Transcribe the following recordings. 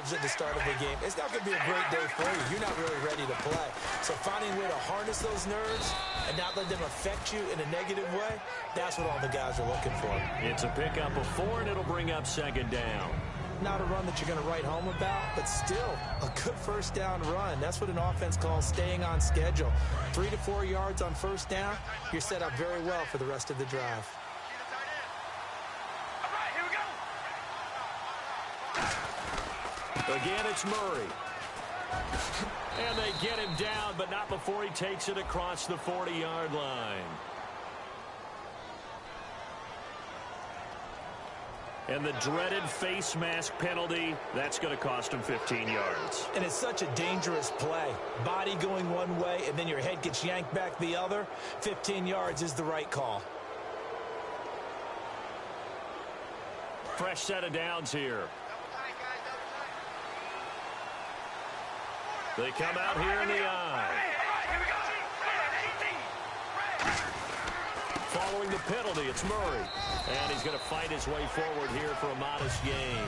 nerves at the start of the game, it's not going to be a great day for you. You're not really ready to play. So finding a way to harness those nerves and not let them affect you in a negative way, that's what all the guys are looking for. It's a pickup of 4, and it'll bring up second down. Not a run that you're going to write home about, but still a good first down run. That's what an offense calls staying on schedule. 3 to 4 yards on first down, you're set up very well for the rest of the drive. Again, it's Murray. And they get him down, but not before he takes it across the 40-yard line. And the dreaded face mask penalty, that's going to cost him 15 yards. And it's such a dangerous play. Body going one way, and then your head gets yanked back the other. 15 yards is the right call. Fresh set of downs here. They come out here in the eye. Following the penalty, it's Murray. And he's going to fight his way forward here for a modest gain.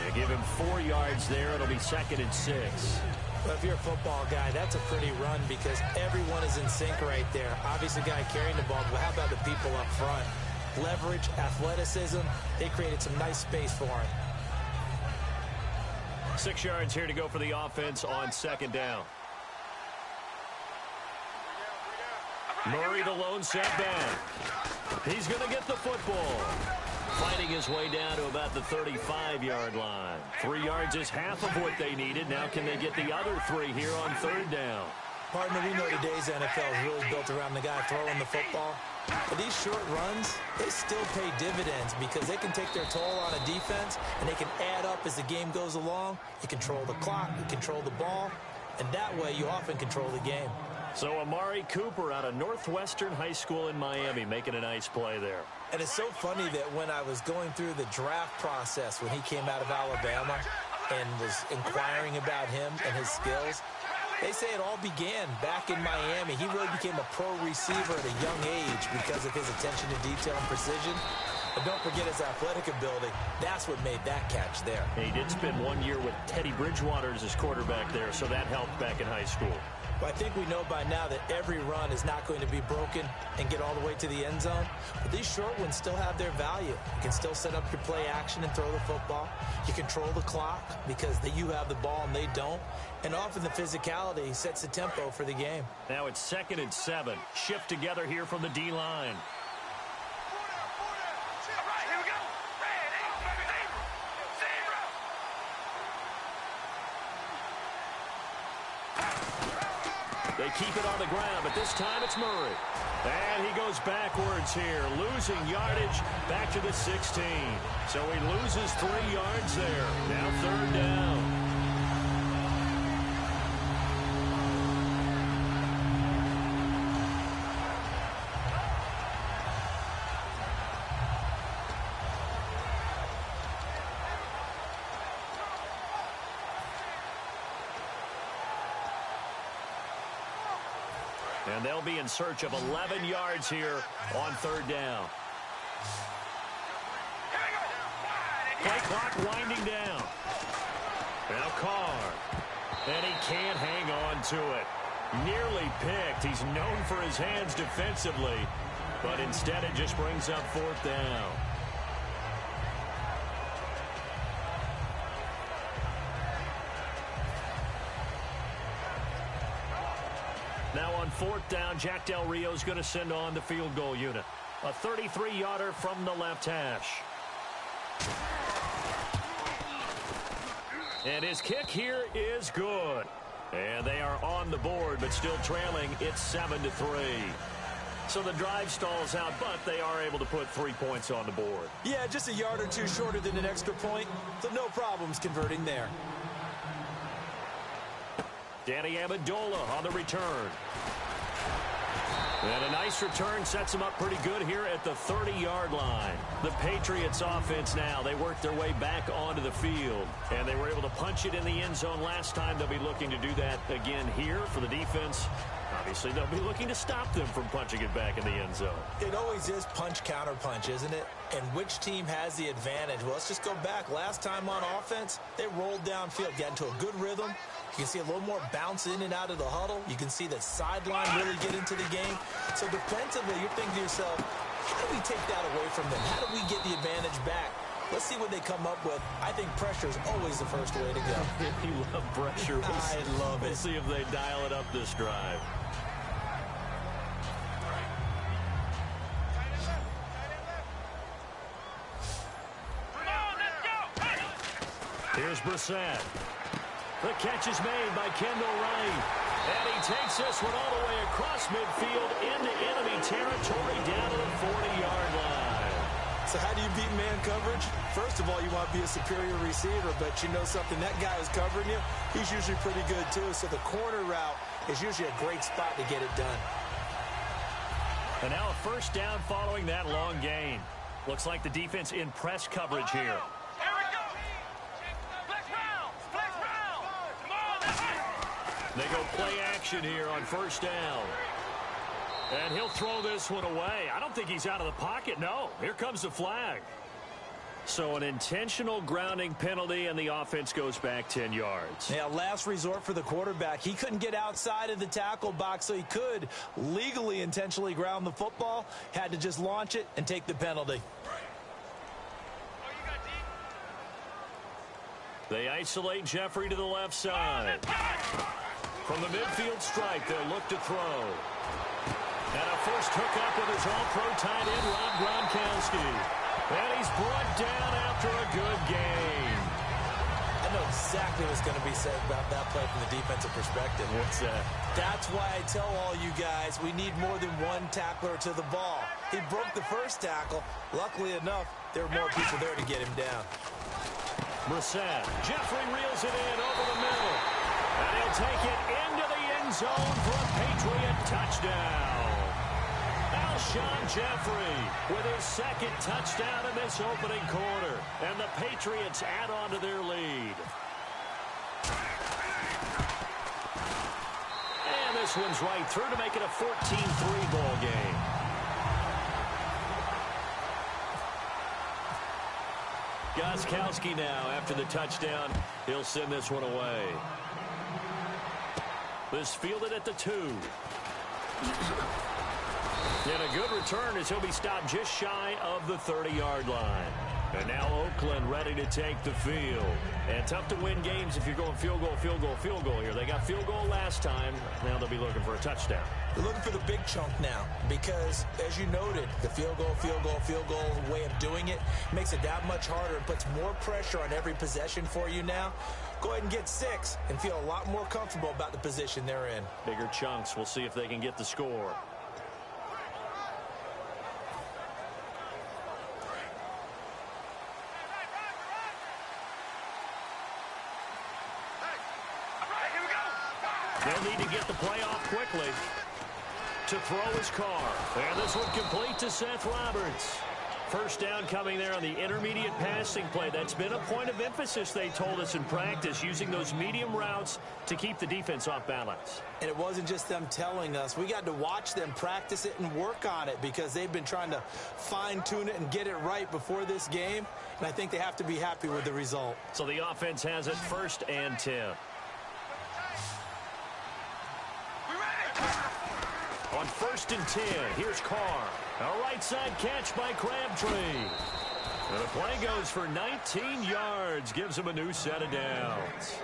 They give him 4 yards there. It'll be 2nd and 6. Well, if you're a football guy, that's a pretty run because everyone is in sync right there. Obviously, the guy carrying the ball, but how about the people up front? Leverage, athleticism, they created some nice space for him. 6 yards here to go for the offense on 2nd down. Murray, the lone setback. He's going to get the football. Fighting his way down to about the 35-yard line. 3 yards is half of what they needed. Now can they get the other 3 here on 3rd down? Partner, we know today's NFL is really built around the guy throwing the football. But these short runs, they still pay dividends because they can take their toll on a defense and they can add up as the game goes along. You control the clock, you control the ball, and that way you often control the game. So Amari Cooper out of Northwestern High School in Miami making a nice play there. And it's so funny that when I was going through the draft process when he came out of Alabama and was inquiring about him and his skills, they say it all began back in Miami. He really became a pro receiver at a young age because of his attention to detail and precision. But don't forget his athletic ability. That's what made that catch there. He did spend 1 year with Teddy Bridgewater as his quarterback there, so that helped back in high school. But I think we know by now that every run is not going to be broken and get all the way to the end zone. But these short ones still have their value. You can still set up your play action and throw the football. You control the clock because you have the ball and they don't. And often the physicality sets the tempo for the game. Now it's 2nd and 7. Shift together here from the D-line. They keep it on the ground, but this time it's Murray. And he goes backwards here, losing yardage back to the 16. So he loses 3 yards there. Now 3rd down. And they'll be in search of 11 yards here on 3rd down. Play clock winding down. Now Carr. And he can't hang on to it. Nearly picked. He's known for his hands defensively. But instead it just brings up 4th down. Now on 4th down, Jack Del Rio's going to send on the field goal unit. A 33-yarder from the left hash. And his kick here is good. And they are on the board, but still trailing. It's 7-3. So the drive stalls out, but they are able to put 3 points on the board. Yeah, just a yard or two shorter than an extra point, so no problems converting there. Danny Amendola on the return. And a nice return sets them up pretty good here at the 30-yard line. The Patriots offense now, they worked their way back onto the field. And they were able to punch it in the end zone last time. They'll be looking to do that again here for the defense. Obviously, they'll be looking to stop them from punching it back in the end zone. It always is punch-counter-punch, isn't it? And which team has the advantage? Well, let's just go back. Last time on offense, they rolled downfield, got into a good rhythm. You can see a little more bounce in and out of the huddle. You can see that sideline really get into the game. So defensively, you're thinking to yourself, how do we take that away from them? How do we get the advantage back? Let's see what they come up with. I think pressure is always the first way to go. You love pressure. I love it. We'll see if they dial it up this drive. Here's Brissett. The catch is made by Kendall Wright. And he takes this one all the way across midfield into enemy territory down to the 40-yard line. So how do you beat man coverage? First of all, you want to be a superior receiver, but you know something, that guy who's covering you, he's usually pretty good too. So the corner route is usually a great spot to get it done. And now a first down following that long gain. Looks like the defense in press coverage here. They go play action here on first down. And he'll throw this one away. I don't think he's out of the pocket. No, here comes the flag. So an intentional grounding penalty, and the offense goes back 10 yards. Yeah, last resort for the quarterback. He couldn't get outside of the tackle box, so he could legally intentionally ground the football. Had to just launch it and take the penalty. They isolate Jeffrey to the left side. From the midfield stripe, they'll look to throw. And a first hookup with his all-pro tight end, Rob Gronkowski. And he's brought down after a good game. I know exactly what's going to be said about that play from the defensive perspective. What's that? That's why I tell all you guys we need more than one tackler to the ball. He broke the first tackle. Luckily enough, there were more people there to get him down. Brissett. Jeffrey reels it in over the middle. And he'll take it into the end zone for a Patriot touchdown. Alshon Jeffrey with his second touchdown in this opening quarter. And the Patriots add on to their lead. And this one's right through to make it a 14-3 ball game. Gostkowski now after the touchdown. He'll send this one away. This fielded at the 2. And a good return as he'll be stopped just shy of the 30-yard line. And now Oakland ready to take the field. And tough to win games if you're going field goal, field goal, field goal here. They got field goal last time. Now they'll be looking for a touchdown. They're looking for the big chunk now because, as you noted, the field goal way of doing it makes it that much harder and puts more pressure on every possession for you now. Go ahead and get 6 and feel a lot more comfortable about the position they're in. Bigger chunks. We'll see if they can get the score. They'll need to get the play off quickly to throw his car. And this one complete to Seth Roberts. First down coming there on the intermediate passing play. That's been a point of emphasis, they told us in practice, using those medium routes to keep the defense off balance. And it wasn't just them telling us. We got to watch them practice it and work on it because they've been trying to fine-tune it and get it right before this game. And I think they have to be happy with the result. So the offense has it 1st and 10. On 1st and 10, here's Carr. A right side catch by Crabtree. And the play goes for 19 yards. Gives him a new set of downs.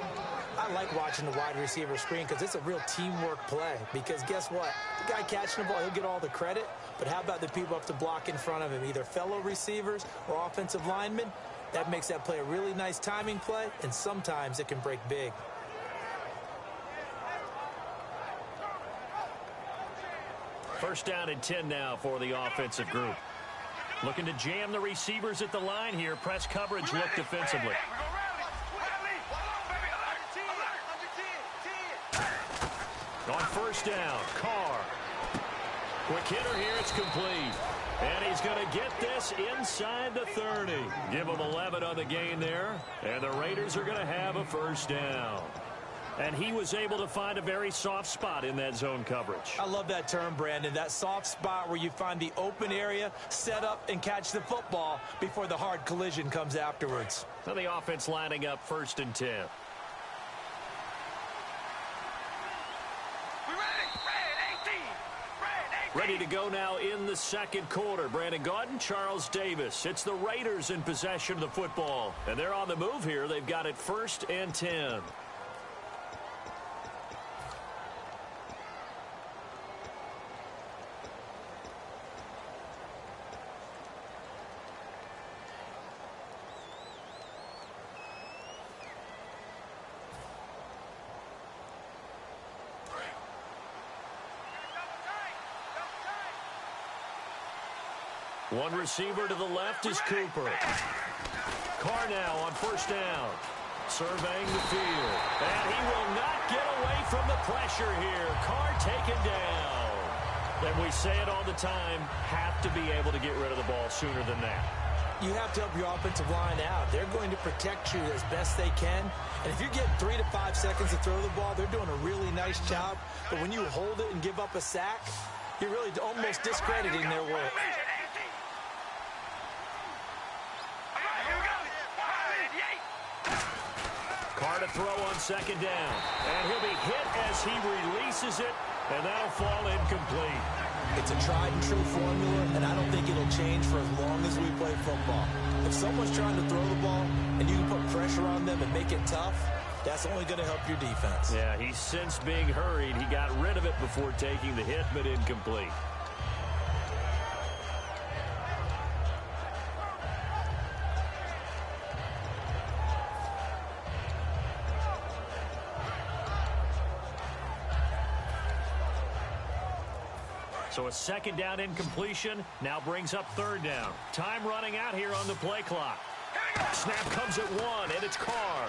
I like watching the wide receiver screen because it's a real teamwork play. Because guess what? The guy catching the ball, he'll get all the credit. But how about the people up to block in front of him? Either fellow receivers or offensive linemen. That makes that play a really nice timing play. And sometimes it can break big. First down and 10 now for the offensive group. Looking to jam the receivers at the line here. Press coverage look defensively. On first down, Carr. Quick hitter here, it's complete. And he's going to get this inside the 30. Give him 11 on the game there. And the Raiders are going to have a first down. And he was able to find a very soft spot in that zone coverage. I love that term, Brandon. That soft spot where you find the open area, set up, and catch the football before the hard collision comes afterwards. So the offense lining up 1st and 10. Ready to go now in the second quarter. Brandon Gaudin, Charles Davis. It's the Raiders in possession of the football. And they're on the move here. They've got it 1st and 10. One receiver to the left is Cooper. Carr now on 1st down. Surveying the field. And he will not get away from the pressure here. Carr taken down. And we say it all the time, have to be able to get rid of the ball sooner than that. You have to help your offensive line out. They're going to protect you as best they can. And if you're getting 3 to 5 seconds to throw the ball, they're doing a really nice job. But when you hold it and give up a sack, you're really almost discrediting their work. Carr to throw on 2nd down. And he'll be hit as he releases it, and that'll fall incomplete. It's a tried-and-true formula, and I don't think it'll change for as long as we play football. If someone's trying to throw the ball and you can put pressure on them and make it tough, that's only going to help your defense. Yeah, he sensed being hurried. He got rid of it before taking the hit, but incomplete. So a 2nd down incompletion now brings up 3rd down. Time running out here on the play clock. Snap comes at 1, and it's Carr.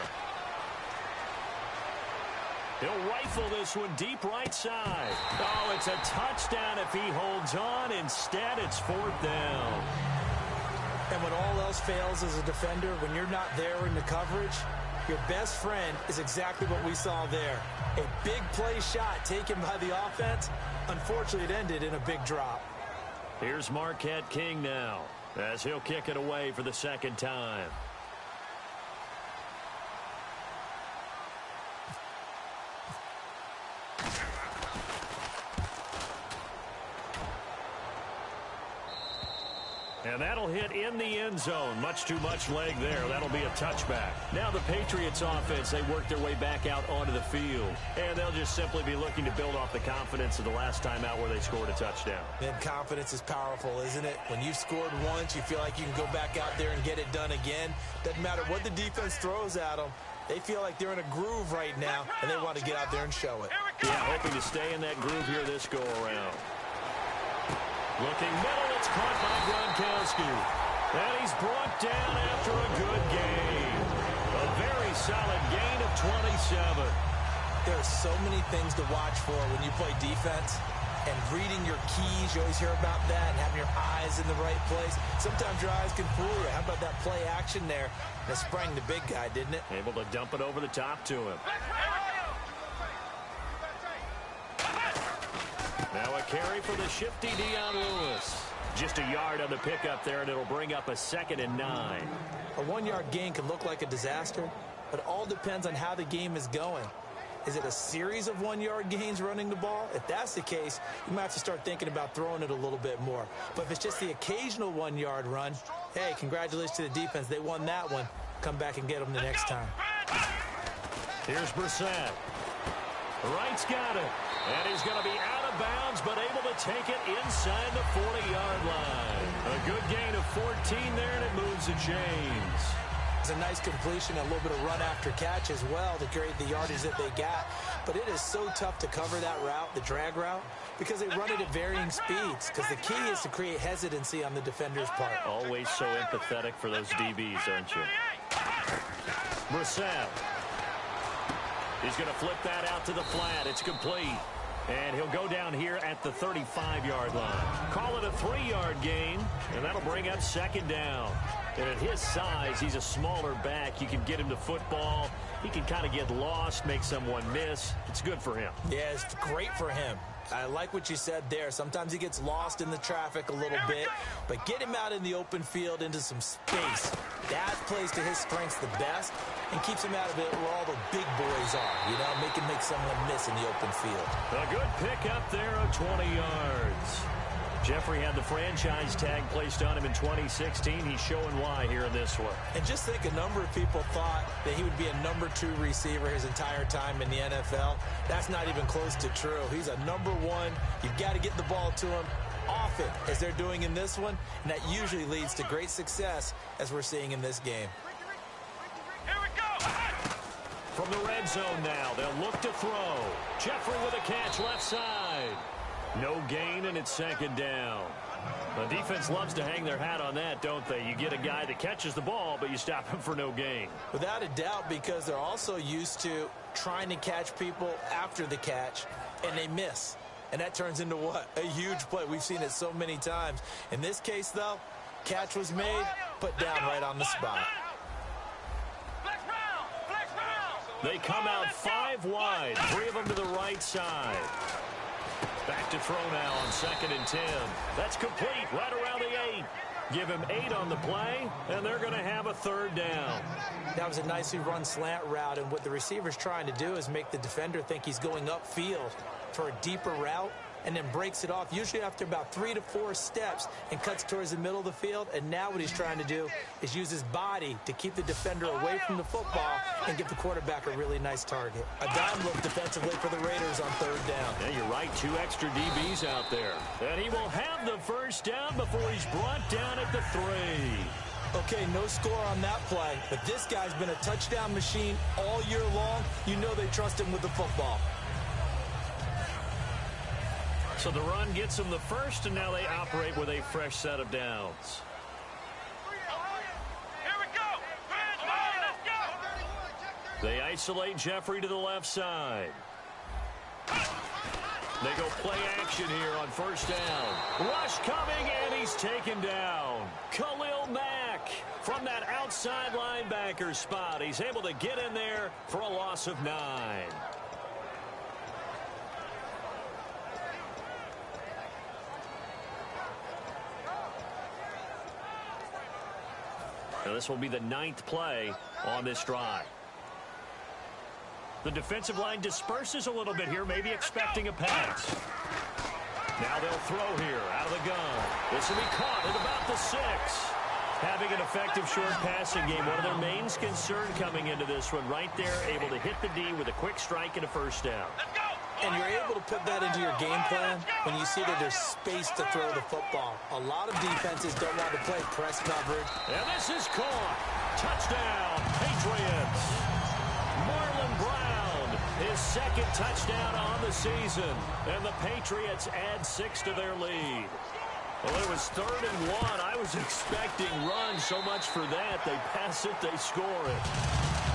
He'll rifle this one deep right side. Oh, it's a touchdown if he holds on. Instead, it's 4th down. And when all else fails as a defender, when you're not there in the coverage, your best friend is exactly what we saw there. A big play shot taken by the offense. Unfortunately, it ended in a big drop. Here's Marquette King now as he'll kick it away for the 2nd time. And that'll hit in the end zone. Much too much leg there. That'll be a touchback. Now the Patriots offense, they work their way back out onto the field. And they'll just simply be looking to build off the confidence of the last time out where they scored a touchdown. And confidence is powerful, isn't it? When you've scored once, you feel like you can go back out there and get it done again. Doesn't matter what the defense throws at them. They feel like they're in a groove right now, and they want to get out there and show it. Yeah, hoping to stay in that groove here this go-around. Looking middle, it's caught by Gronkowski. And he's brought down after a good gain. A very solid gain of 27. There are so many things to watch for when you play defense. And reading your keys, you always hear about that, and having your eyes in the right place. Sometimes your eyes can fool you. How about that play action there? That sprang the big guy, didn't it? Able to dump it over the top to him. Now a carry for the shifty Dion Lewis. Just a yard on the pickup there, and it'll bring up a 2nd and 9. A 1-yard gain can look like a disaster, but it all depends on how the game is going. Is it a series of 1-yard gains running the ball? If that's the case, you might have to start thinking about throwing it a little bit more. But if it's just the occasional 1-yard run, hey, congratulations to the defense. They won that one. Come back and get them the next time. Here's Brissett. Wright's got it. And he's going to be out of bounds, but able to take it inside the 40-yard line. A good gain of 14 there, and it moves the chains. It's a nice completion, a little bit of run after catch as well to create the yardage that they got. But it is so tough to cover that route, the drag route, because they run it at varying speeds. Because the key is to create hesitancy on the defender's part. Always so empathetic for those DBs, aren't you? Brissett. He's going to flip that out to the flat. It's complete. And he'll go down here at the 35-yard line. Call it a 3-yard gain, and that'll bring up second down. And at his size, he's a smaller back. You can get him to football. He can kind of get lost, make someone miss. It's good for him. Yeah, it's great for him. I like what you said there. Sometimes he gets lost in the traffic a little bit, but get him out in the open field into some space. That plays to his strengths the best and keeps him out of it where all the big boys are, you know, make someone miss in the open field. A good pick up there of 20 yards. Jeffrey had the franchise tag placed on him in 2016. He's showing why here in this one. And just think, a number of people thought that he would be a number 2 receiver his entire time in the NFL. That's not even close to true. He's a number 1. You've got to get the ball to him often, as they're doing in this one, and that usually leads to great success, as we're seeing in this game. Here we go. From the red zone now, they'll look to throw. Jeffrey with a catch left side. No gain, and it's second down. The defense loves to hang their hat on that, don't they? You get a guy that catches the ball, but you stop him for no gain. Without a doubt, because they're also used to trying to catch people after the catch, and they miss. And that turns into what? A huge play. We've seen it so many times. In this case, though, catch was made, put down right on the spot. They come out 5 wide, 3 of them to the right side. Back to throw now on 2nd and 10. That's complete right around the 8. Give him 8 on the play, and they're going to have a 3rd down. That was a nicely run slant route, and what the receiver's trying to do is make the defender think he's going upfield for a deeper route, and then breaks it off, usually after about 3 to 4 steps, and cuts towards the middle of the field. And now what he's trying to do is use his body to keep the defender away from the football and give the quarterback a really nice target. A dime look defensively for the Raiders on 3rd down. Yeah, you're right. 2 extra DBs out there. And he will have the first down before he's brought down at the 3. Okay, no score on that play, but this guy's been a touchdown machine all year long. You know they trust him with the football. So the run gets them the first, and now they operate with a fresh set of downs. Here we go. Let's go. They isolate Jeffrey to the left side. They go play action here on 1st down. Rush coming, and he's taken down. Khalil Mack from that outside linebacker spot. He's able to get in there for a loss of 9. Now this will be the 9th play on this drive. The defensive line disperses a little bit here, maybe expecting a pass. Now they'll throw here out of the gun. This will be caught at about the 6. Having an effective short passing game, one of their main concern coming into this one, right there, able to hit the D with a quick strike and a 1st down. And you're able to put that into your game plan when you see that there's space to throw the football. A lot of defenses don't want to play press coverage. And this is caught. Touchdown, Patriots. Marlon Brown, his 2nd touchdown on the season. And the Patriots add 6 to their lead. Well, it was 3rd and 1. I was expecting run so much for that. They pass it, they score it.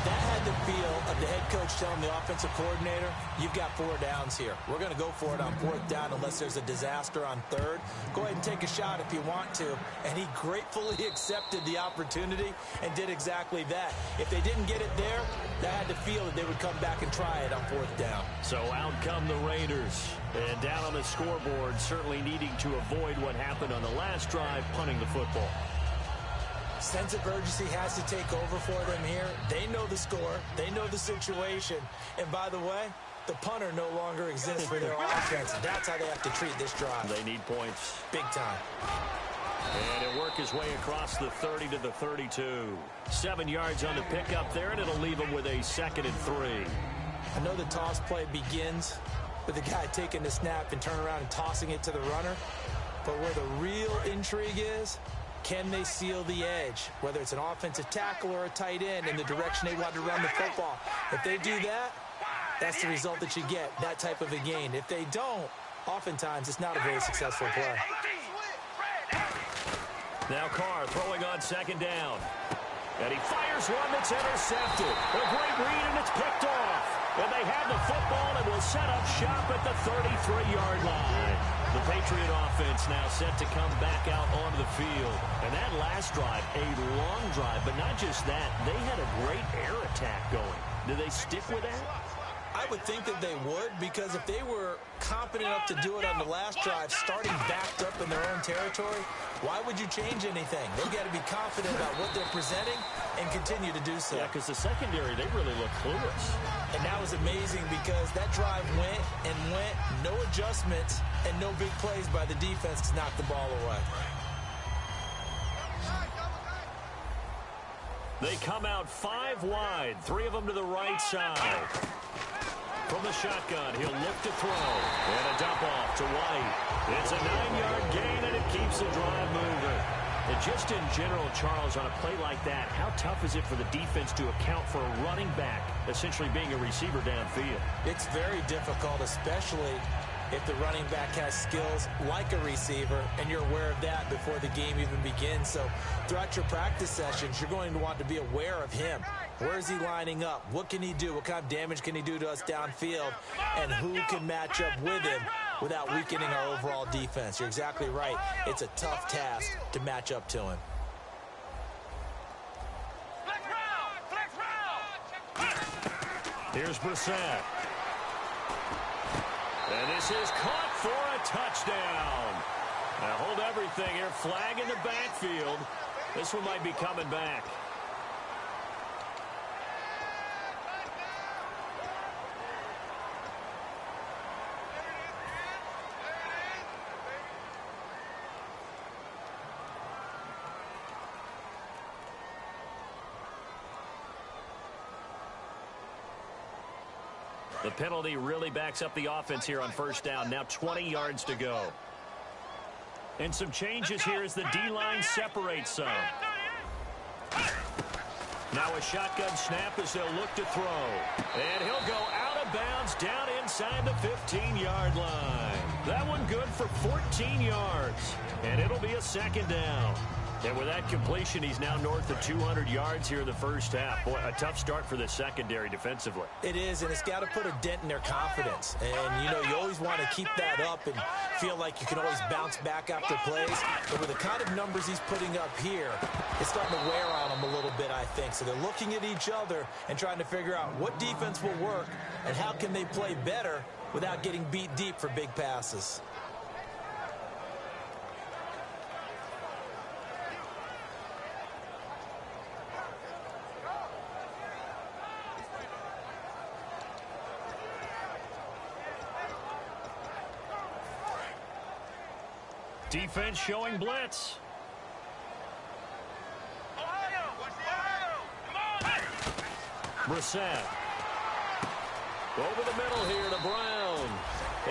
That had the feel of the head coach telling the offensive coordinator, you've got 4 downs here. We're going to go for it on 4th down unless there's a disaster on 3rd. Go ahead and take a shot if you want to. And he gratefully accepted the opportunity and did exactly that. If they didn't get it there, that had the feel that they would come back and try it on 4th down. So out come the Raiders. And down on the scoreboard, certainly needing to avoid what happened on the last drive, punting the football. Sense of urgency has to take over for them here. They know the score. They know the situation. And by the way, the punter no longer exists for their offense. That's how they have to treat this drive. They need points. Big time. And it'll work his way across the 30 to the 32. 7 yards on the pickup there, and it'll leave him with a 2nd and 3. I know the toss play begins with the guy taking the snap and turning around and tossing it to the runner. But where the real intrigue is, can they seal the edge, whether it's an offensive tackle or a tight end, in the direction they want to run the football? If they do that, that's the result that you get, that type of a gain. If they don't, oftentimes it's not a very successful play. Now Carr throwing on 2nd down. And he fires one that's intercepted. A great read, and it's picked off. And they have the football and will set up shop at the 33-yard line. The Patriot offense now set to come back out onto the field. And that last drive, a long drive, but not just that. They had a great air attack going. Do they stick with that? I would think that they would, because if they were competent enough to do it on the last drive, starting backed up in their own territory, why would you change anything? They've got to be confident about what they're presenting and continue to do so. Yeah, because the secondary, they really look clueless. And that was amazing because that drive went and went, no adjustments, and no big plays by the defense to knock the ball away. They come out 5 wide, 3 of them to the right side. From the shotgun, he'll look to throw. And a dump off to White. It's a 9-yard gain, and it keeps the drive moving. And just in general, Charles, on a play like that, how tough is it for the defense to account for a running back essentially being a receiver downfield? It's very difficult, especially if the running back has skills like a receiver, and you're aware of that before the game even begins. So throughout your practice sessions, you're going to want to be aware of him. Where is he lining up? What can he do? What kind of damage can he do to us downfield? And who can match up with him without weakening our overall defense? You're exactly right. It's a tough task to match up to him. Here's Brissett. And this is caught for a touchdown. Now hold everything here. Flag in the backfield. This one might be coming back. The penalty really backs up the offense here on first down. Now 20 yards to go. And some changes here as the D-line separates some. Now a shotgun snap as they'll look to throw. And he'll go out of bounds down inside the 15-yard line. That one good for 14 yards. And it'll be a second down. And with that completion, he's now north of 200 yards here in the first half. Boy, a tough start for the secondary defensively. It is, and it's got to put a dent in their confidence. And, you know, you always want to keep that up and feel like you can always bounce back after plays. But with the kind of numbers he's putting up here, it's starting to wear on them a little bit, I think. So they're looking at each other and trying to figure out what defense will work and how can they play better without getting beat deep for big passes. Defense showing blitz. Brissett. Over the middle here to Brown.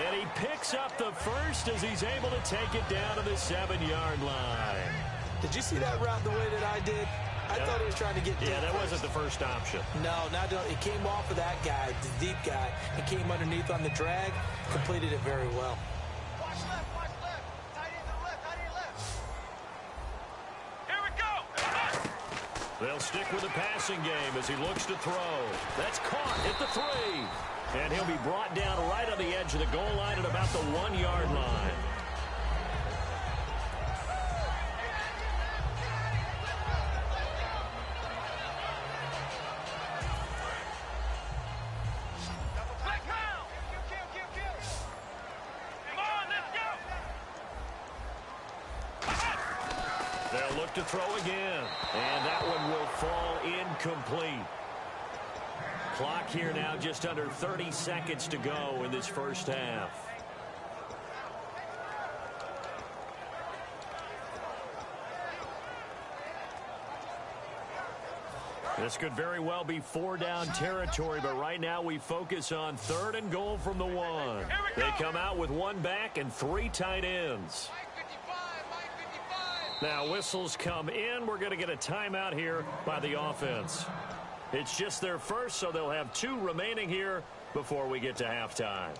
And he picks up the first as he's able to take it down to the 7-yard line. Did you see that route the way that I did? I thought he was trying to get deep. Yeah, that wasn't the first option. No, it came off of that guy, the deep guy. It came underneath on the drag, completed it very well. They'll stick with the passing game as he looks to throw. That's caught at the 3. And he'll be brought down right on the edge of the goal line at about the 1-yard line. They'll look to throw again. And that one will fall incomplete. Clock here now just under 30 seconds to go in this first half. This could very well be 4-down territory, but right now we focus on 3rd and goal from the 1. They come out with 1 back and 3 tight ends. Now whistles come in. We're going to get a timeout here by the offense. It's just their first, so they'll have 2 remaining here before we get to halftime.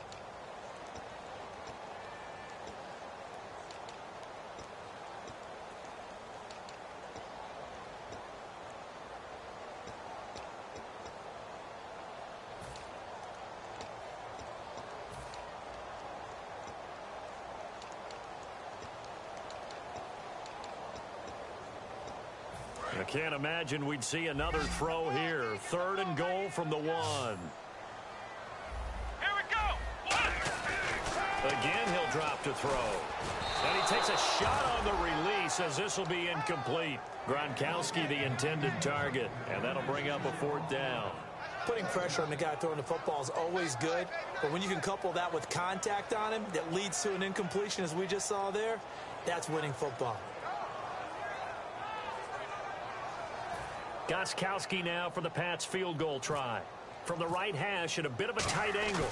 Can't imagine we'd see another throw here. 3rd and goal from the 1. Here we go. Again, he'll drop to throw. And he takes a shot on the release as this will be incomplete. Gronkowski, the intended target. And that'll bring up a 4th down. Putting pressure on the guy throwing the football is always good, but when you can couple that with contact on him that leads to an incompletion, as we just saw there, that's winning football. Gostkowski now for the Pats field goal try. From the right hash at a bit of a tight angle.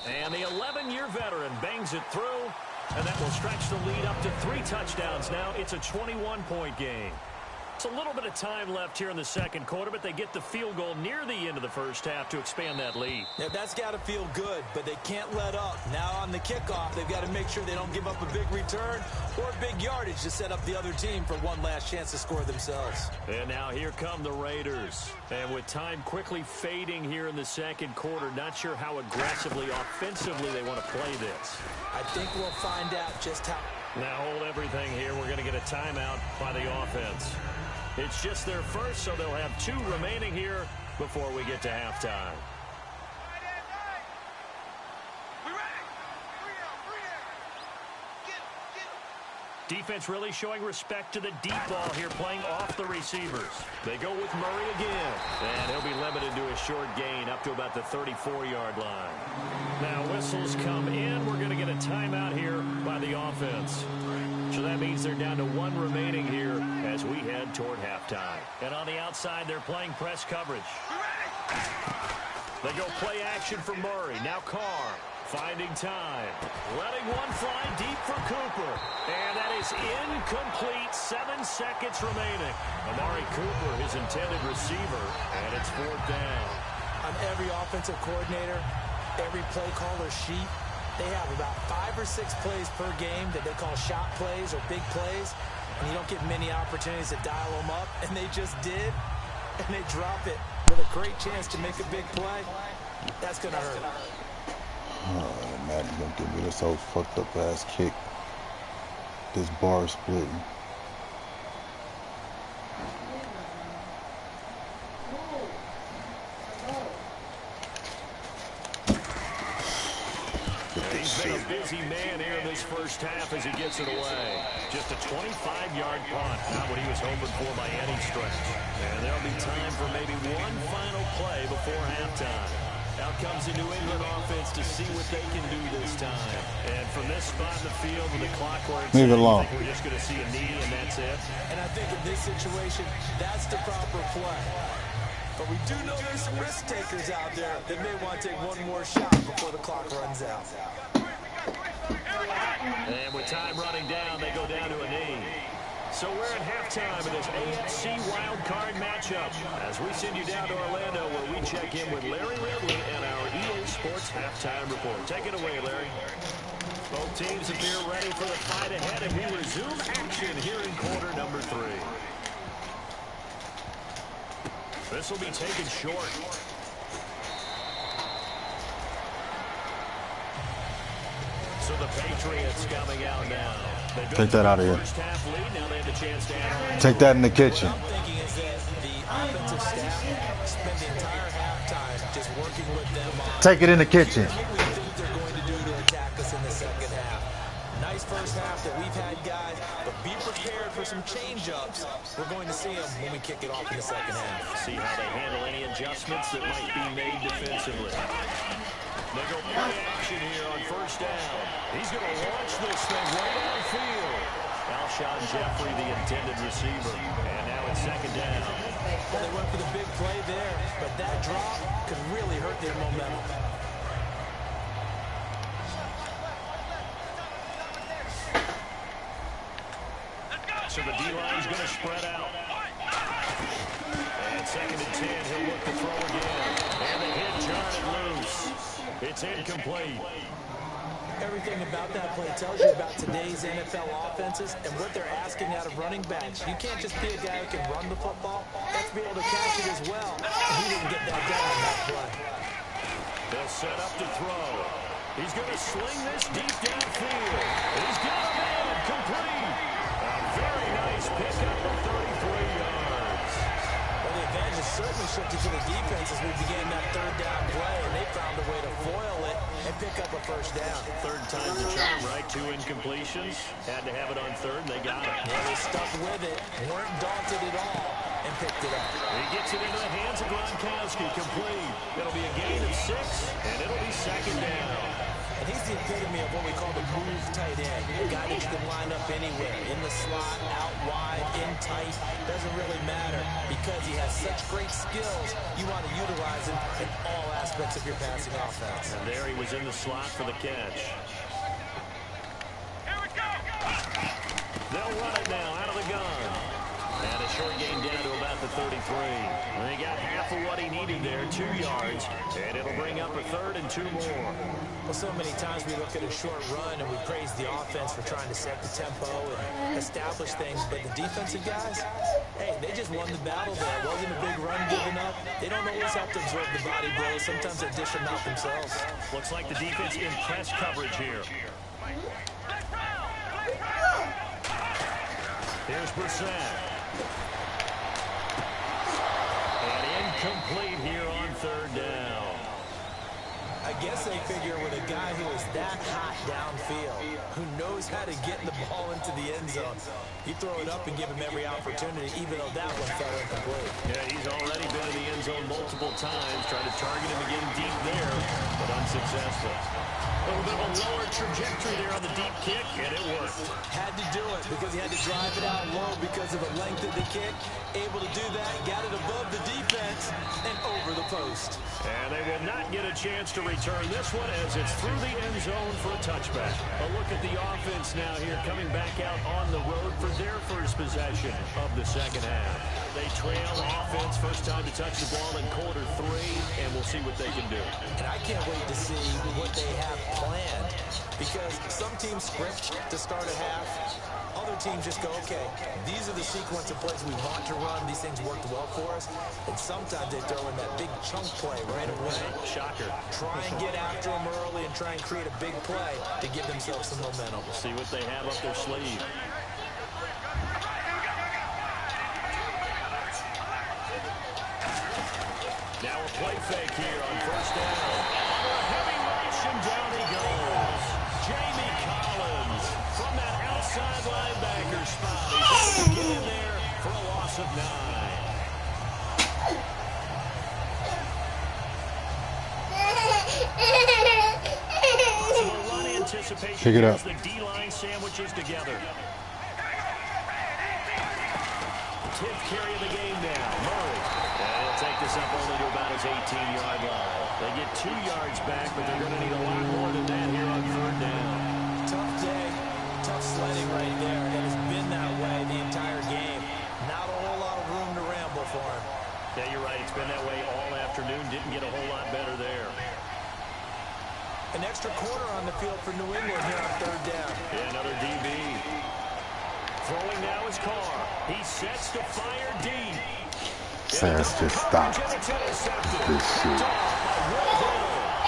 And the 11-year veteran bangs it through, and that will stretch the lead up to 3 touchdowns now. It's a 21-point game. It's a little bit of time left here in the second quarter, but they get the field goal near the end of the first half to expand that lead. Yeah, that's got to feel good, but they can't let up. Now on the kickoff, they've got to make sure they don't give up a big return or a big yardage to set up the other team for one last chance to score themselves. And now here come the Raiders. And with time quickly fading here in the second quarter, not sure how aggressively, offensively they want to play this. I think we'll find out just how. Now hold everything here. We're going to get a timeout by the offense. It's just their first, so they'll have 2 remaining here before we get to halftime. Defense really showing respect to the deep ball here, playing off the receivers. They go with Murray again, and he'll be limited to a short gain up to about the 34-yard line. Now whistles come in. We're going to get a timeout here by the offense. So that means they're down to 1 remaining here as we head toward halftime. And on the outside, they're playing press coverage. They go play action for Murray. Now Carr finding time. Letting one fly deep for Cooper. And that is incomplete. 7 seconds remaining. Amari Cooper, his intended receiver. And it's 4th down. On every offensive coordinator, every play caller sheet, they have about 5 or 6 plays per game that they call shot plays or big plays, and you don't get many opportunities to dial them up, and they just did, and they drop it with a great chance to make a big play. That's going to hurt. Oh, man, you're going to give me this old fucked up ass kick. This bar splitting. He's been a busy man here in this first half as he gets it away. Just a 25-yard punt, not what he was hoping for by any stretch. And there'll be time for maybe one final play before halftime. Out comes the New England offense to see what they can do this time. And from this spot in the field with the clock where it's leave it alone. We're just going to see a knee and that's it. And I think in this situation, that's the proper play. But we do know there's some risk takers out there that may want to take one more shot before the clock runs out. And with time running down, they go down to a knee. So we're at halftime in this AFC wildcard matchup as we send you down to Orlando where we check in with Larry Ridley and our EA Sports halftime report. Take it away, Larry. Both teams appear ready for the fight ahead, and we resume action here in quarter number 3. This will be taken short. So the Patriots coming out now. Take that out of here. Now they have a chance to add on. Take that in the kitchen. What I'm thinking is that the offensive staff spent the entire halftime just working with them on Take it in the kitchen. what we think they're going to do to attack us in the second half. Nice first half that we've had, guys, but be prepared for some change-ups. We're going to see them when we kick it off in the second half. See how they handle any adjustments that might be made defensively. They go play action here on first down. He's going to launch this thing right downfield. Alshon Jeffrey, the intended receiver. And now it's second down. Well, they went for the big play there, but that drop could really hurt their momentum. So the D-line's going to spread out. And second and 10, he'll look to throw again. And the hit jarred loose. It's incomplete. Everything about that play tells you about today's NFL offenses and what they're asking out of running backs. You can't just be a guy who can run the football. You have to be able to catch it as well. And he didn't get that done on that play. They'll set up to throw. He's going to sling this deep downfield. He's got a man complete. A very nice pick up of 33 yards. has certainly shifted to the defense as we began that third down play, and they found a way to foil it and pick up a first down. Third time's a charm, right? 2 incompletions. Had to have it on third, and they got it. Yeah, they stuck with it, weren't daunted at all, and picked it up. He gets it into the hands of Gronkowski, complete. It'll be a gain of 6, and it'll be second down. And he's the epitome of what we call the move tight end. A guy that you can line up anywhere, in the slot, out wide, in tight, doesn't really matter. Because he has such great skills, you want to utilize him in all aspects of your passing offense. And there he was in the slot for the catch. Here we go. They'll run it now out of the gun. And a short gain down to about the 33. And they got half of what he needed there, 2 yards. And it'll bring up a third and 2 more. Well, so many times we look at a short run and we praise the offense for trying to set the tempo and establish things. But the defensive guys, hey, they just won the battle there. It wasn't a big run given up. They don't always have to absorb the body blows. Sometimes they dish them out themselves. Looks like the defense in press coverage here. Here's Brissett. And incomplete here on third down. I guess they figure with a guy who is that hot downfield, who knows how to get the ball into the end zone, you throw it up and give him every opportunity, even though that one fell incomplete. Yeah, he's already been in the end zone multiple times, trying to target him again deep there, but unsuccessful. A little bit of a lower trajectory there on the deep kick, and it worked. Had to do it because he had to drive it out low because of the length of the kick. Able to do that, got it above the defense and over the post. And they will not get a chance to return this one as it's through the end zone for a touchback. A look at the offense now here coming back out on the road for their first possession of the second half. They trail offense, first time to touch the ball in quarter 3, and we'll see what they can do. And I can't wait to see what they have planned, because some teams script to start a half. Other teams just go, okay, these are the sequence of plays we want to run. These things worked well for us. And sometimes they throw in that big chunk play right away. Shocker. Try and get after them early and try and create a big play to give themselves some momentum. We'll see what they have up their sleeve. Now a play fake here on first down. Under a heavy rush, and down he goes. Jamie Collins from that outside linebacker spot. He's able to get in there for a loss of 9. Possible run anticipation. Pick it up. As the D-line sandwiches together. 10th carry of the game now. Murray. And he'll take this up only to about his 18-yard line. They get 2 yards back, but they're going to need a lot more than that here on third down. Tough day, tough sledding right there. It has been that way the entire game. Not a whole lot of room to ramble for him. Yeah, you're right. It's been that way all afternoon. Didn't get a whole lot better there. An extra quarter on the field for New England here on third down. Yeah, another DB. Throwing now is Carr. He sets to fire deep. Sans just stopped this shit.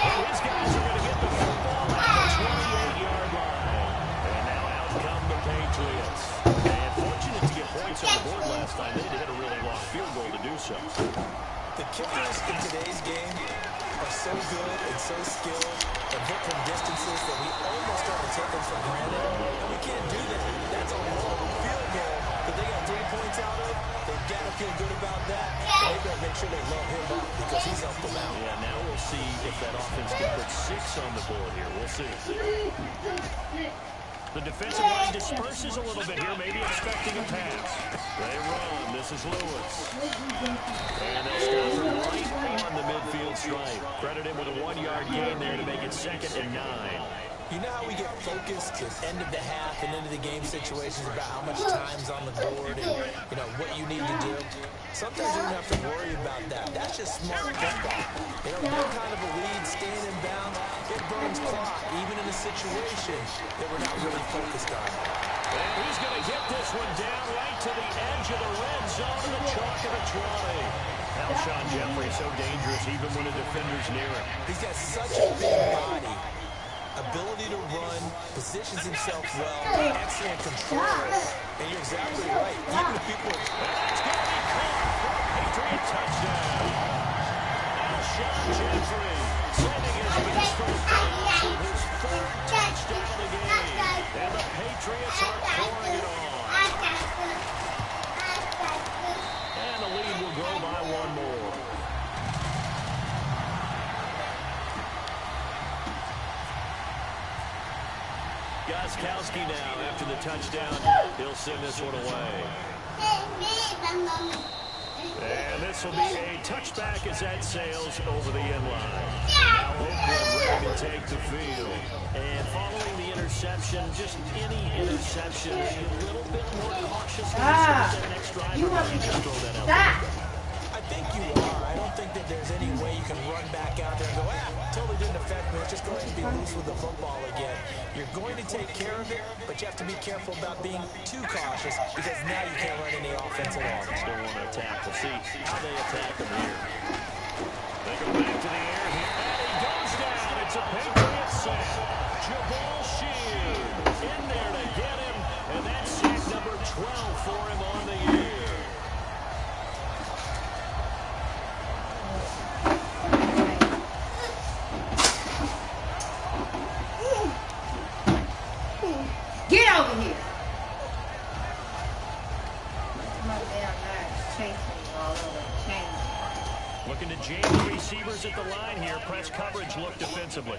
His guys are going to get the football at the 28-yard line. And now out come the Patriots. And fortunate to get points on the board last time. They hit a really long field goal to do so. The kickers in today's game are so good and so skilled and hit from distances that we almost start to take them for granted. And we can't do that. That's a long field goal that they got 3 points out of. They've got to feel good about that. And they've got to make sure they load him up because he's helped them out. Yeah, now we'll see if that offense can put 6 on the board here. We'll see. The defensive line disperses a little bit here, maybe expecting a pass. They run. This is Lewis. And they'll stop him right on the midfield stripe. Credit him with a 1-yard gain there to make it 2nd and 9. You know how we get focused at end of the half and into the game situations about how much time's on the board and, you know, what you need to do? Sometimes you don't have to worry about that. That's just smart football. You know, get kind of a lead, staying in bounds, it burns clock, even in a situation that we're not really focused on. And he's going to get this one down right to the edge of the red zone of the chalk of the 20. Alshon Jeffrey so dangerous even when a defender's near him. He's got such a big body. Ability to run, positions himself well, excellent control, and you're exactly right. Even if people are... That's going to be caught for a Patriot touchdown. Alshon Jeffrey sending his best first down for his third touchdown of the game. And the Patriots are pouring it on. And the lead will go by one more. Gostkowski now after the touchdown. He'll send this one away. And this will be a touchback as that sails over the end line. Now Oakland ready to take the field. And following the interception, just any interception, a little bit more cautious when you start that next drive. You want me to throw that out there? I think you are. I don't think that there's any way you can run back out there and go, totally didn't affect me. It's just going to be loose with the football again. You're going to take care of it, but you have to be careful about being too cautious because now you can't run any offense at all. Still want to attack. We'll see how they attack him here. They go back to the air here. And he goes down. It's a Patriot sack. Jabal Shields in there to get him. And that's sack number 12 for him on the year. Get over here. Looking to jam the receivers at the line here. Press coverage look defensively.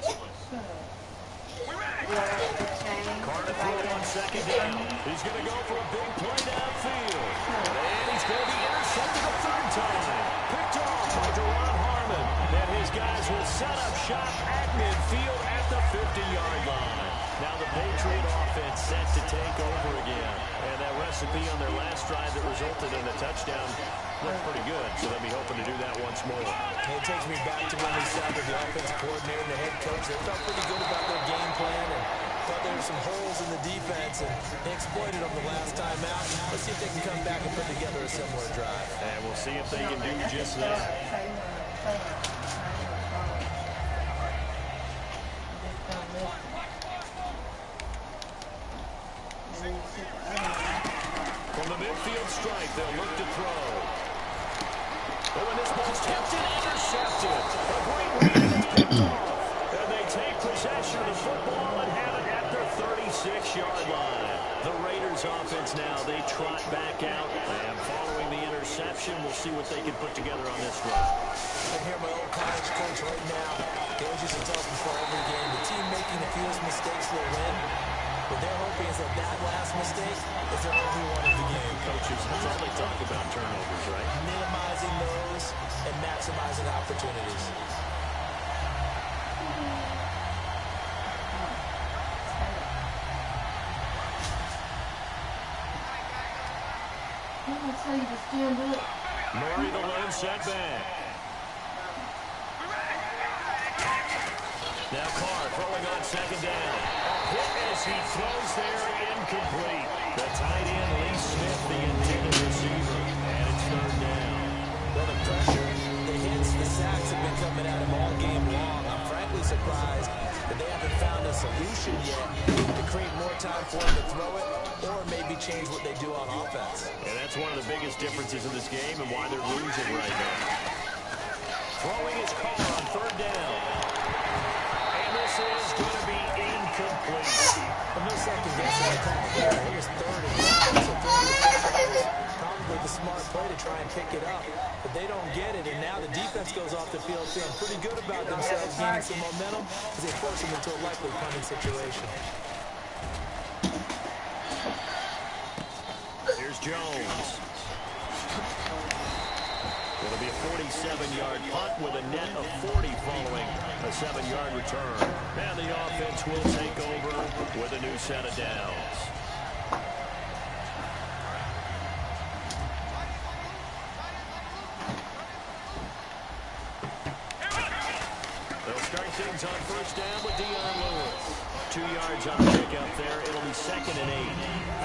Carter throwing on second down. He's going to go for a big play downfield. And he's going to be intercepted a third time. Picked off by Deron Harmon. And his guys will set up shop at midfield at the 50-yard line. Now the Patriot offense set to take over again. And that recipe on their last drive that resulted in a touchdown looked pretty good. So they'll be hoping to do that once more. It takes me back to when we sat with the offensive coordinator and the head coach. They felt pretty good about their game plan and thought there were some holes in the defense, and they exploited them the last time out. Let's see if they can come back and put together a similar drive. And we'll see if they can do just that. From the midfield stripe, they'll look to throw. Oh, and this ball's tipped and intercepted. A great read, and it's picked off. And they take possession of the football and have it at their 36-yard line. The Raiders offense now, they trot back out. And following the interception, we'll see what they can put together on this run. I hear my old college coach right now. He always used to tell us before every game, the team making the fewest mistakes will win. What they're hoping is that last mistake is their only one of the game. Coaches, that's all they talk about, turnovers, right? Minimizing those and maximizing opportunities. I'm going to tell you to stand up. Murray the lone setback. Now Carr throwing on second down. Hit as he throws there, incomplete. The tight end, Lee Smith, the intended receiver. And it's third down. Well, the pressure, the hits, the sacks have been coming at him all game long. I'm frankly surprised that they haven't found a solution yet to create more time for him to throw it or maybe change what they do on offense. And that's one of the biggest differences in this game and why they're losing right now. Throwing his Carr on third down. And this is going to be incomplete. No second guessing the call there. Here's third and one. So probably the smart play to try and pick it up. But they don't get it, and now the defense goes off the field feeling pretty good about themselves, gaining some momentum as they force them into a likely punting situation. Here's Jones. It'll be a 47-yard punt with a net of 40 following a 7-yard return. And the offense will take over with a new set of downs. They'll start things on first down with Dion Lewis. 2 yards on the pickup there. It'll be 2nd and 8.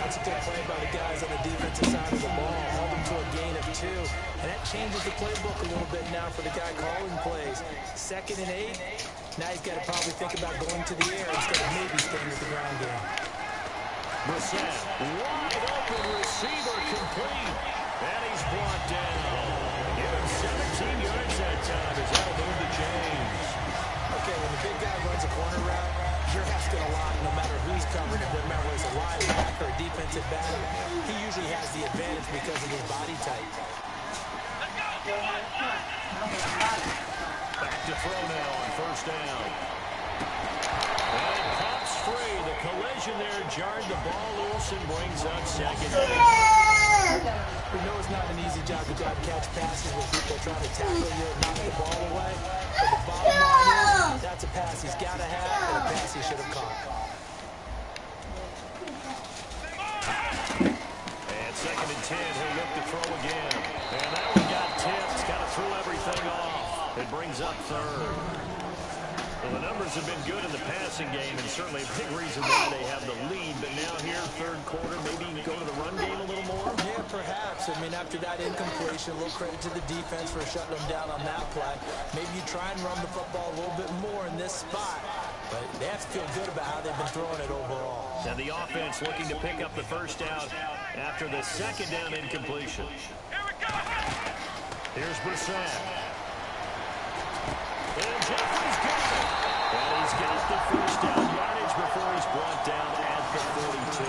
That's a good play by the guys on the defensive side of the ball. Hold them to a gain of 2. And that changes the playbook a little bit now for the guy calling plays. 2nd and 8. Now he's got to probably think about going to the air instead of maybe staying with the ground game. Brissett, wide open receiver complete. And he's brought down. exchange. Okay, when the big guy runs a corner route, you're asking a lot no matter who's covering it. Doesn't matter whether it's a linebacker or a defensive back. He usually has the advantage because of his body type. Back to throw now on first down. And it pops free. The collision there jarred the ball loose and brings up second down. We know it's not an easy job to catch passes when people are trying to tackle you and knock the ball away. But the bottom line is, that's a pass he's got to have and a pass he should have caught. And second and 10, he'll look to throw again. And that one got tipped. Kind of threw everything off. It brings up third. Well, the numbers have been good in the passing game, and certainly a big reason why they have the lead. But now here, third quarter, maybe go to the run game a little more? Yeah, perhaps. I mean, after that incompletion, a little credit to the defense for shutting them down on that play. Maybe you try and run the football a little bit more in this spot. But they have to feel good about how they've been throwing it overall. And the offense looking to pick up the first down after the second down incompletion. Here's Brissett. And Jeffrey's got it. And he's got the first down yardage before he's brought down at the 42.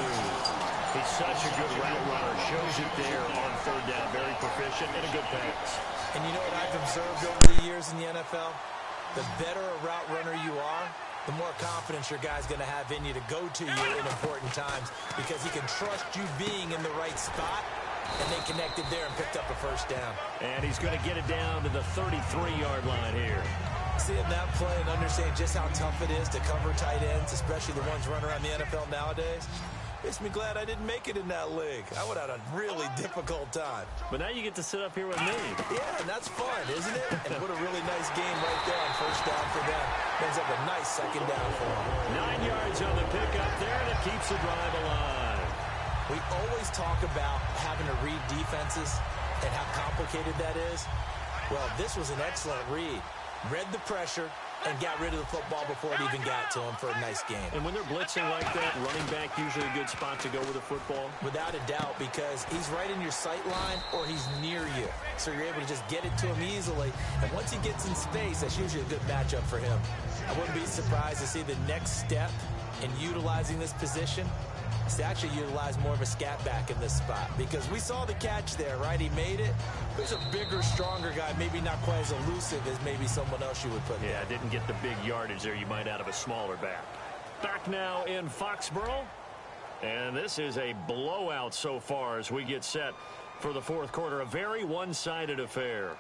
He's such a good route runner. Shows it there on third down. Very proficient and a good pass. And you know what I've observed over the years in the NFL? The better a route runner you are, the more confidence your guy's going to have in you to go to you in important times because he can trust you being in the right spot, and they connected there and picked up a first down. And he's going to get it down to the 33-yard line here. Seeing that play and understanding just how tough it is to cover tight ends, especially the ones running around the NFL nowadays, makes me glad I didn't make it in that league. I would have had a really difficult time. But now you get to sit up here with me. Yeah, and that's fun, isn't it? And what a really nice game right there on first down for them. Brings up a nice second down for them. 9 yards on the pickup there, and it keeps the drive alive. We always talk about having to read defenses and how complicated that is. Well, this was an excellent read. Read the pressure and got rid of the football before it even got to him for a nice game. And when they're blitzing like that, running back usually a good spot to go with the football? Without a doubt, because he's right in your sight line or he's near you. So you're able to just get it to him easily. And once he gets in space, that's usually a good matchup for him. I wouldn't be surprised to see the next step in utilizing this position is to actually utilize more of a scat back in this spot. Because we saw the catch there, right? He made it. There's a bigger, stronger guy, maybe not quite as elusive as maybe someone else you would put there. Yeah, didn't get the big yardage there you might out of a smaller back. Back now in Foxborough. And this is a blowout so far as we get set for the fourth quarter. A very one-sided affair.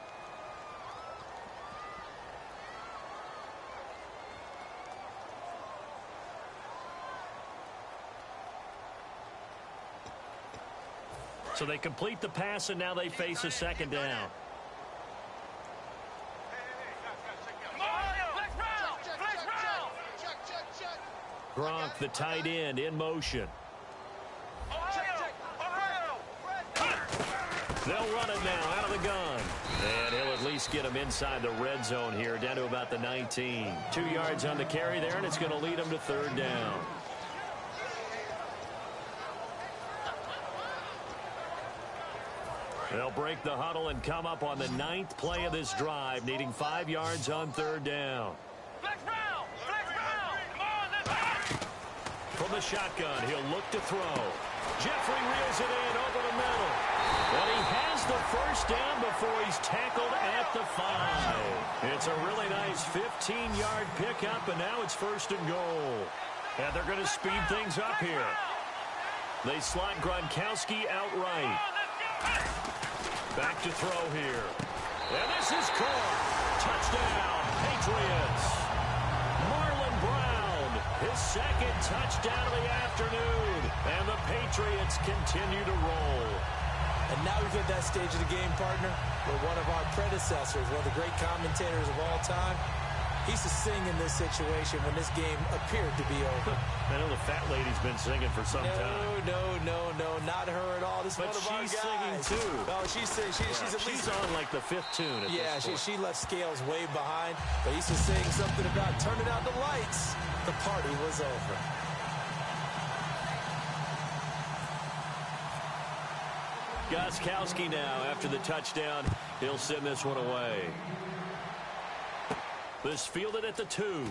So they complete the pass, and now they face a second down. Gronk, the tight end, in motion. They'll run it now out of the gun. And he'll at least get him inside the red zone here, down to about the 19. 2 yards on the carry there, and it's going to lead him to third down. They'll break the huddle and come up on the 9th play of this drive, needing 5 yards on third down. From the shotgun, he'll look to throw. Jeffrey reels it in over the middle. And he has the first down before he's tackled at the 5. It's a really nice 15-yard pickup, and now it's first and goal. And they're going to speed things up here. They slot Gronkowski out right. Back to throw here. And this is caught. Touchdown, Patriots. Marlon Brown, his second touchdown of the afternoon. And the Patriots continue to roll. And now we've hit that stage of the game, partner, where one of our predecessors, one of the great commentators of all time, he used to sing in this situation when this game appeared to be over. I know the fat lady's been singing for some time. No, not her at all. This is but one of our she's guys. singing too. Oh, she's at least on like the 5th tune. Yeah, she left Scales way behind. But he used to sing something about turning out the lights. The party was over. Gostkowski now after the touchdown. He'll send this one away. This fielded at the 2. And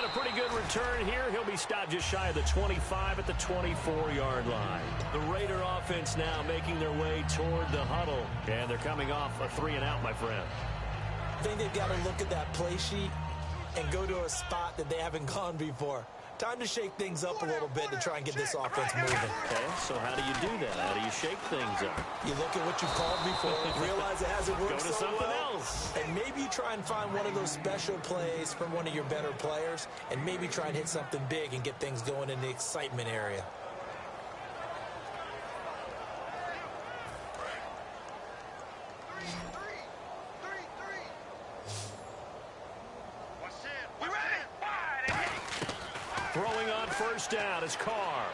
a pretty good return here. He'll be stopped just shy of the 25 at the 24-yard line. The Raider offense now making their way toward the huddle. And they're coming off a 3-and-out, my friend. I think they've got to look at that play sheet and go to a spot that they haven't gone before. Time to shake things up a little bit to try and get this offense moving. Okay, so how do you do that? How do you shake things up? You look at what you've called before, realize it hasn't worked Go to so something well, else. and maybe you try and find one of those special plays from one of your better players, and maybe try and hit something big and get things going in the excitement area. Throwing on first down is Carr.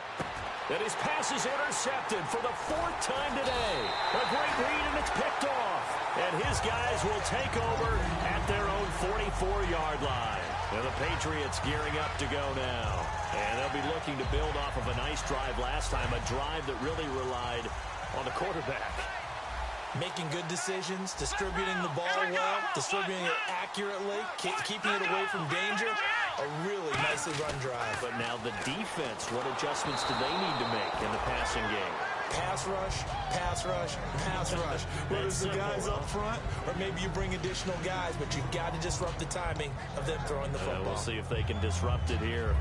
And his pass is intercepted for the 4th time today. A great read, and it's picked off. And his guys will take over at their own 44-yard line. And the Patriots gearing up to go now. And they'll be looking to build off of a nice drive last time, a drive that really relied on the quarterback. Making good decisions, distributing the ball well, distributing it accurately, keeping it away from danger. A really nicely run drive. But now the defense, what adjustments do they need to make in the passing game? Pass rush, pass rush, pass rush. Whether it's the guys up front or maybe you bring additional guys, but you've got to disrupt the timing of them throwing the football. We'll see if they can disrupt it here.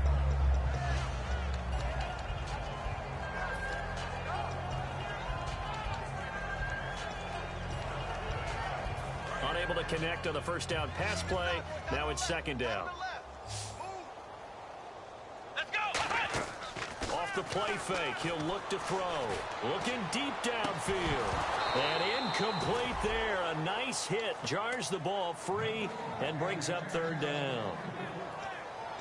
Unable to connect on the first down pass play. Now it's 2nd down. Off the play fake, he'll look to throw. Looking deep downfield. And incomplete there. A nice hit. Jars the ball free and brings up 3rd down.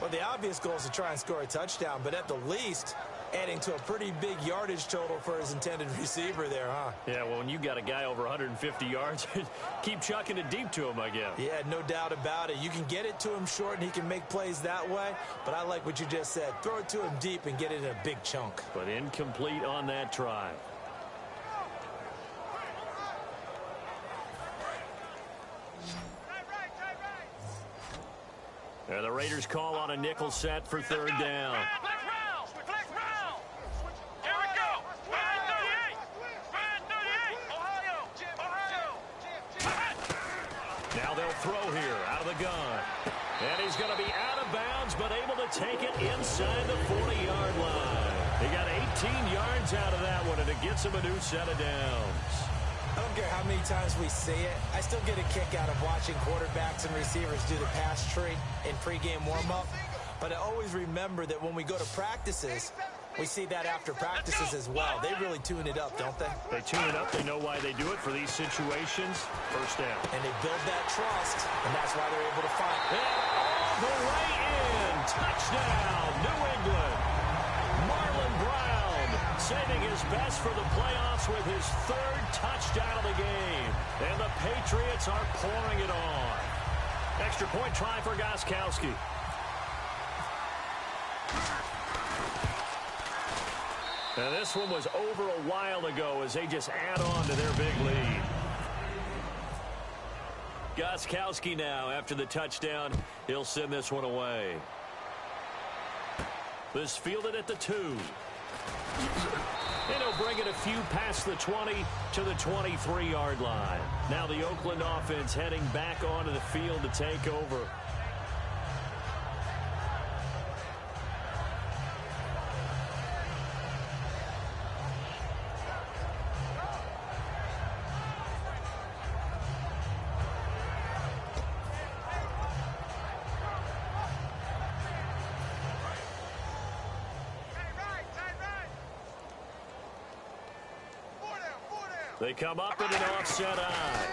Well, the obvious goal is to try and score a touchdown, but at the least, adding to a pretty big yardage total for his intended receiver there, huh? Yeah, well, when you got a guy over 150 yards, keep chucking it deep to him, I guess. Yeah, no doubt about it. You can get it to him short, and he can make plays that way, but I like what you just said. Throw it to him deep and get it in a big chunk. But incomplete on that try. And the Raiders call on a nickel set for 3rd down. Now they'll throw here out of the gun. And he's going to be out of bounds, but able to take it inside the 40-yard line. He got 18 yards out of that one, and it gets him a new set of downs. I don't care how many times we see it. I still get a kick out of watching quarterbacks and receivers do the pass tree in pregame warm-up. But I always remember that when we go to practices, we see that after practices as well. They really tune it up, don't they? They tune it up. They know why they do it for these situations. First down. And they build that trust, and that's why they're able to find it. And all the way in. Touchdown, New England. Marlon Brown saving his best for the playoffs with his 3rd touchdown of the game. And the Patriots are pouring it on. Extra point try for Gostkowski. And this one was over a while ago as they just add on to their big lead. Gostkowski now, after the touchdown, he'll send this one away. This fielded at the 2. And he'll bring it a few past the 20 to the 23-yard line. Now the Oakland offense heading back onto the field to take over. They come up in an offset eye.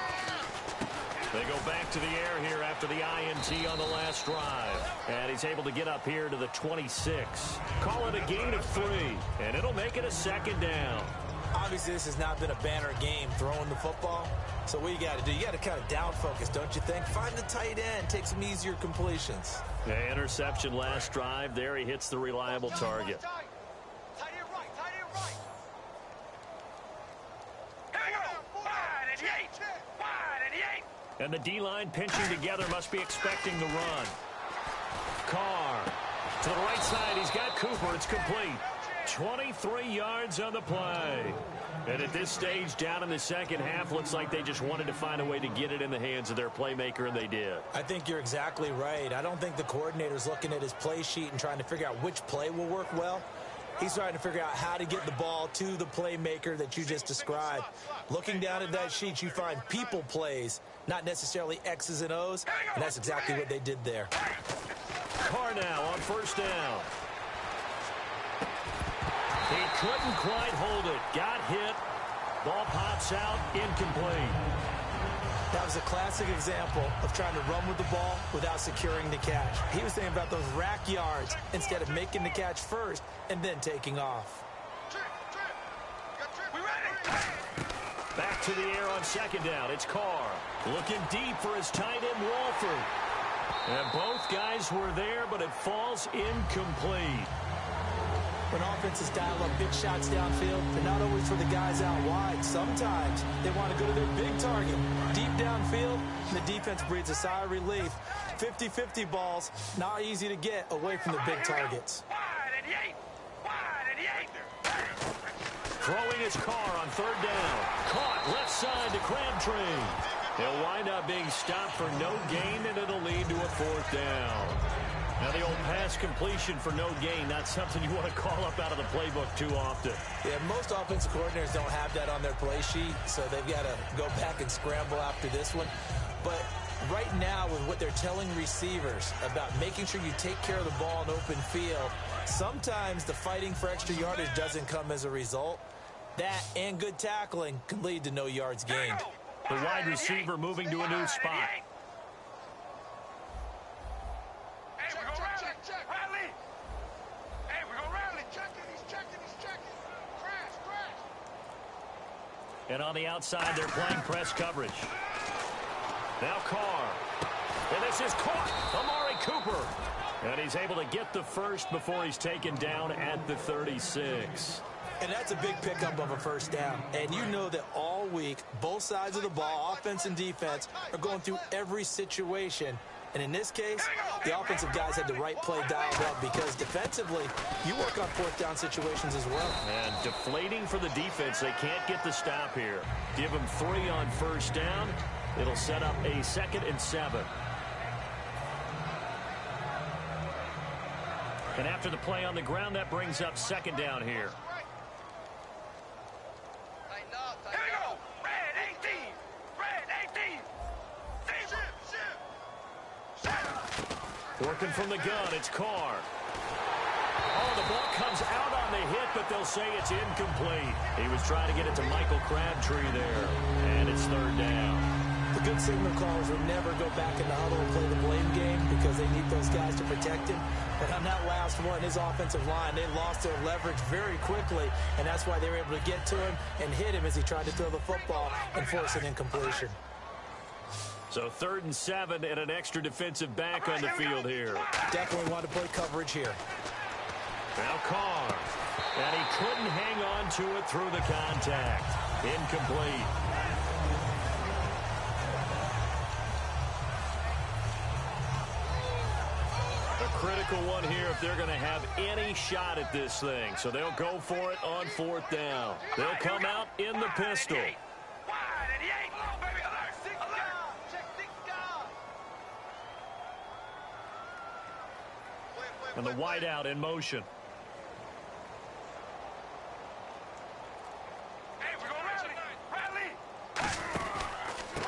They go back to the air here after the INT on the last drive. And he's able to get up here to the 26. Call it a gain of 3. And it'll make it a 2nd down. Obviously, this has not been a banner game throwing the football. So what you got to do, you got to kind of down focus, don't you think? Find the tight end, take some easier completions. Yeah, interception last drive. There he hits the reliable target. And the D-line pinching together must be expecting the run. Carr to the right side. He's got Cooper. It's complete. 23 yards on the play. And at this stage, down in the second half, looks like they just wanted to find a way to get it in the hands of their playmaker, and they did. I think you're exactly right. I don't think the coordinator's looking at his play sheet and trying to figure out which play will work well. He's trying to figure out how to get the ball to the playmaker that you just described. Looking down at that sheet, you find people plays, not necessarily X's and O's, and that's exactly what they did there. Carr now on first down. He couldn't quite hold it. Got hit. Ball pops out. Incomplete. That was a classic example of trying to run with the ball without securing the catch. He was thinking about those rack yards instead of making the catch first and then taking off. Back to the air on second down. It's Carr. Looking deep for his tight end, Walford. And both guys were there, but it falls incomplete. When offenses dial up big shots downfield, they're not always for the guys out wide. Sometimes they want to go to their big target. Deep downfield, and the defense breathes a sigh of relief. 50-50 balls, not easy to get away from the big targets. Throwing his Carr on third down. Caught left side to Crabtree. He'll wind up being stopped for no gain, and it'll lead to a fourth down. Now, the old pass completion for no gain, not something you want to call up out of the playbook too often. Yeah, most offensive coordinators don't have that on their play sheet, so they've got to go back and scramble after this one. But right now, with what they're telling receivers about making sure you take care of the ball in open field, sometimes the fighting for extra yardage doesn't come as a result. That and good tackling can lead to no yards gained. The wide receiver moving to a new spot. And on the outside, they're playing press coverage. Now Carr. And this is caught. Amari Cooper. And he's able to get the first before he's taken down at the 36. And that's a big pickup of a first down. And you know that all week, both sides of the ball, offense and defense, are going through every situation. And in this case, the offensive guys had the right play dialed up because defensively, you work on fourth down situations as well. And deflating for the defense. They can't get the stop here. Give them 3 on first down. It'll set up a 2nd and 7. And after the play on the ground, that brings up 2nd down here. Working from the gun, it's Carr. Oh, the ball comes out on the hit, but they'll say it's incomplete. He was trying to get it to Michael Crabtree there, and it's 3rd down. The good signal callers would never go back in the huddle and play the blame game because they need those guys to protect him. But on that last one, his offensive line, they lost their leverage very quickly, and that's why they were able to get to him and hit him as he tried to throw the football and force an incompletion. So 3rd and 7 and an extra defensive back on the field here. Definitely want to play coverage here. Now Carr. And he couldn't hang on to it through the contact. Incomplete. A critical one here if they're going to have any shot at this thing. So they'll go for it on 4th down. They'll come out in the pistol. And the wideout in motion.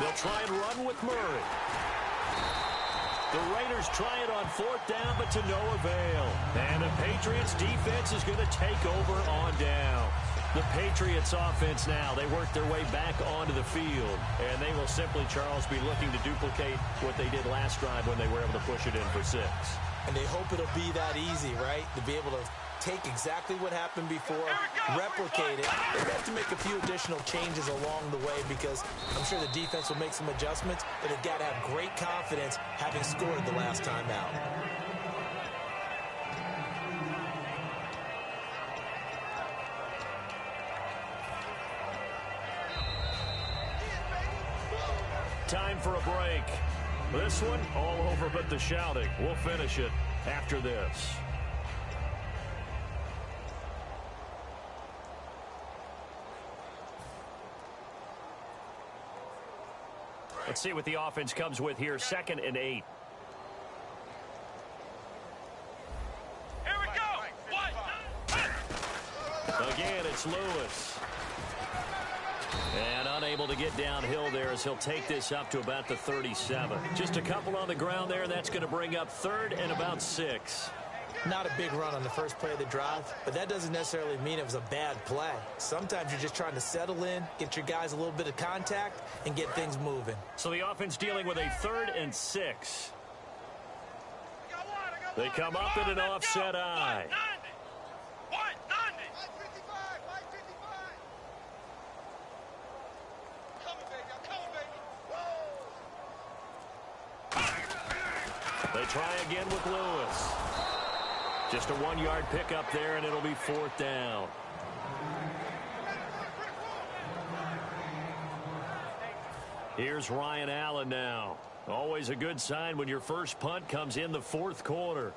They'll try and run with Murray. The Raiders try it on 4th down, but to no avail. And the Patriots defense is going to take over on down. The Patriots offense now, they work their way back onto the field. And they will simply, Charles, be looking to duplicate what they did last drive when they were able to push it in for 6. And they hope it'll be that easy, right? To be able to take exactly what happened before, replicate it. They have to make a few additional changes along the way because I'm sure the defense will make some adjustments, but they've got to have great confidence having scored the last time out. Time for a break. This one, all over but the shouting. We'll finish it after this. Let's see what the offense comes with here. 2nd and 8. Here we go. Again, it's Lewis. And unable to get downhill there as he'll take this up to about the 37. Just a couple on the ground there, and that's going to bring up 3rd and about 6. Not a big run on the first play of the drive, but that doesn't necessarily mean it was a bad play. Sometimes you're just trying to settle in, get your guys a little bit of contact, and get things moving. So the offense dealing with a 3rd and 6. They come up in an offset eye. They try again with Lewis. Just a 1-yard pickup there, and it'll be 4th down. Here's Ryan Allen now. Always a good sign when your first punt comes in the 4th quarter.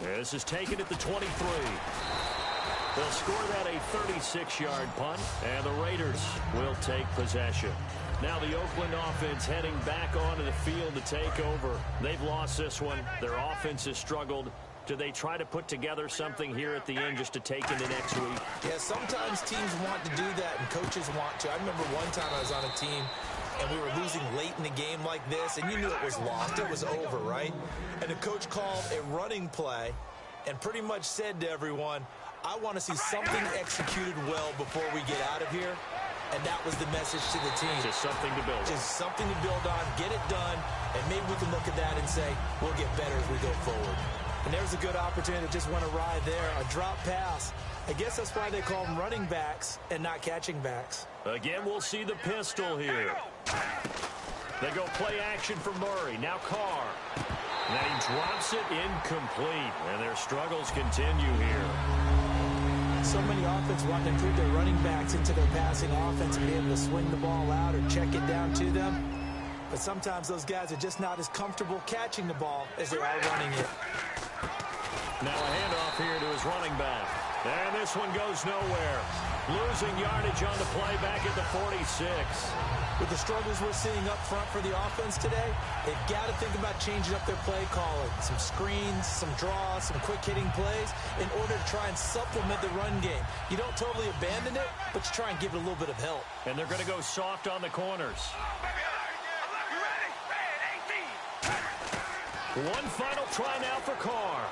This is taken at the 23. They'll score that a 36-yard punt, and the Raiders will take possession. Now the Oakland offense heading back onto the field to take over. They've lost this one. Their offense has struggled. Do they try to put together something here at the end just to take into next week? Yeah, sometimes teams want to do that, and coaches want to. I remember one time I was on a team, and we were losing late in the game like this, and you knew it was lost. It was over, right? And the coach called a running play and pretty much said to everyone, I want to see something executed well before we get out of here. And that was the message to the team. Just something to build on. Just something to build on, get it done, and maybe we can look at that and say, we'll get better as we go forward. And there's a good opportunity that just went awry there, a drop pass. I guess that's why they call them running backs and not catching backs. Again, we'll see the pistol here. They go play action for Murray. Now Carr. And then he drops it incomplete. And their struggles continue here. So many offenses want to improve their running backs into their passing offense and be able to swing the ball out or check it down to them. But sometimes those guys are just not as comfortable catching the ball as they are running it. Now a handoff here to his running back. And this one goes nowhere. Losing yardage on the play back at the 46. With the struggles we're seeing up front for the offense today, they've got to think about changing up their play calling. Some screens, some draws, some quick-hitting plays in order to try and supplement the run game. You don't totally abandon it, but you try and give it a little bit of help. And they're going to go soft on the corners. One final try now for Carr.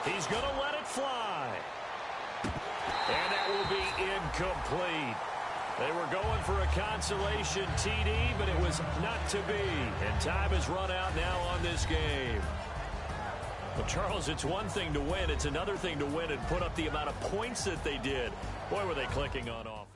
He's going to let it fly. And that will be incomplete. They were going for a consolation TD, but it was not to be. And time has run out now on this game. Well, Charles, it's one thing to win. It's another thing to win and put up the amount of points that they did. Boy, were they clicking on offense.